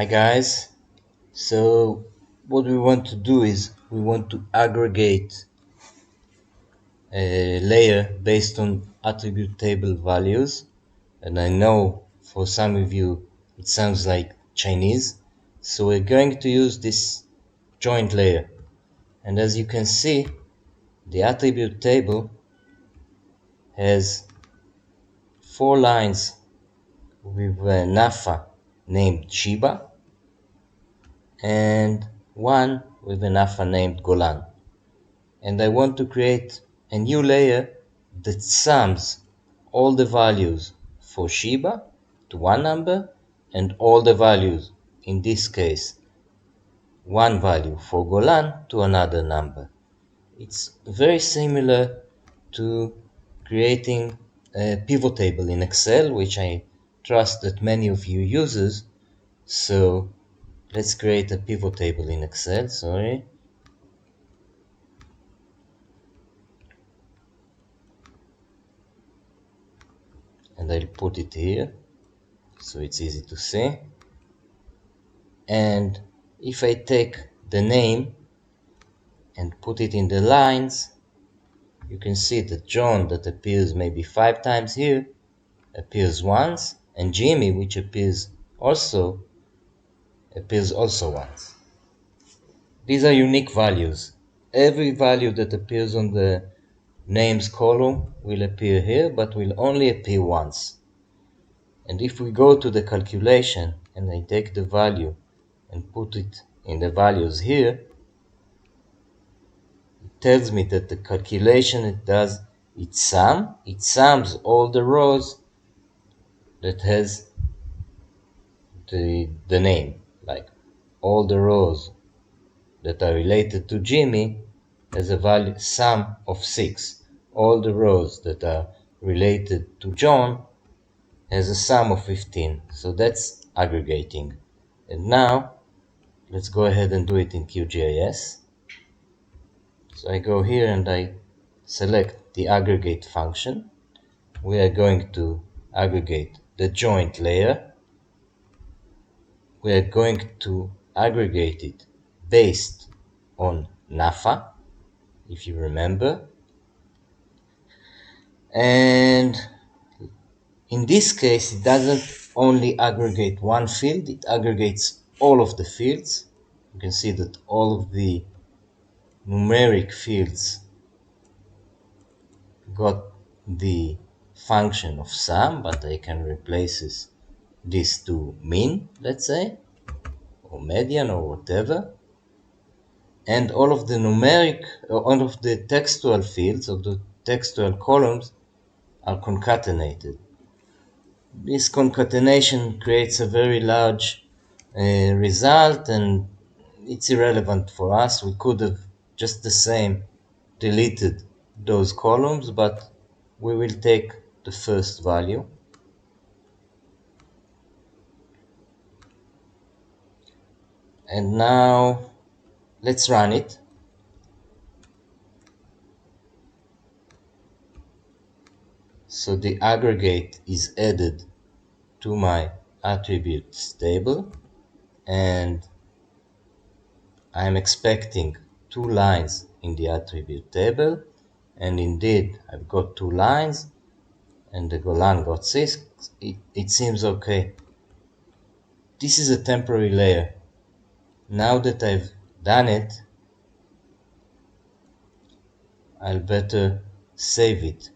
Hi guys, so what we want to do is we want to aggregate a layer based on attribute table values, and I know for some of you it sounds like Chinese, so we're going to use this joint layer. And as you can see, the attribute table has 4 lines with an alpha named Shiba and one with an alpha named Golan. And I want to create a new layer that sums all the values for Shiba to one number and all the values, in this case one value for Golan, to another number. It's very similar to creating a pivot table in Excel, which I trust that many of you uses. So let's create a pivot table in Excel. And I'll put it here so it's easy to see. And if I take the name and put it in the lines, you can see that John, that appears maybe 5 times here, appears once, and Jimmy, which appears also once. These are unique values. Every value that appears on the names column will appear here, but will only appear once. And if we go to the calculation and I take the value and put it in the values here, it tells me that the calculation it does, it sums all the rows that has the name, like all the rows that are related to Jimmy has a value sum of 6. All the rows that are related to John has a sum of 15. So that's aggregating. And now let's go ahead and do it in QGIS. So I go here and I select the aggregate function. We are going to aggregate the joint layer. We are going to aggregate it based on NAFA, if you remember. And in this case, it doesn't only aggregate one field, it aggregates all of the fields. You can see that all of the numeric fields got the function of sum, but I can replace this to min, let's say, or median or whatever. And all of the all of the textual fields of the textual columns are concatenated. This concatenation creates a very large result, and it's irrelevant for us. We could have just the same deleted those columns, but we will take the first value. And now let's run it. So the aggregate is added to my attributes table, and I'm expecting 2 lines in the attribute table, and indeed I've got 2 lines, and the Golan got 6. It seems okay. This is a temporary layer. Now that I've done it, I'll better save it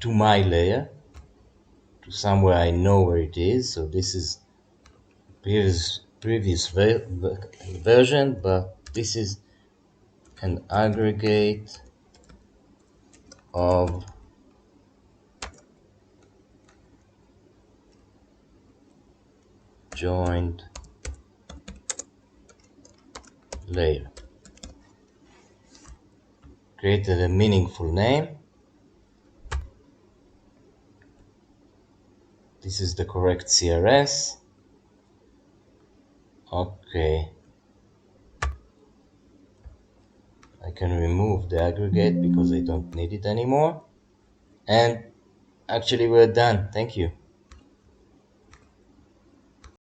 to my layer, to somewhere I know where it is. So this is previous version, but this is an aggregate of joined layer. Created a meaningful name. This is the correct CRS. Okay. I can remove the aggregate because I don't need it anymore. And actually we're done. Thank you.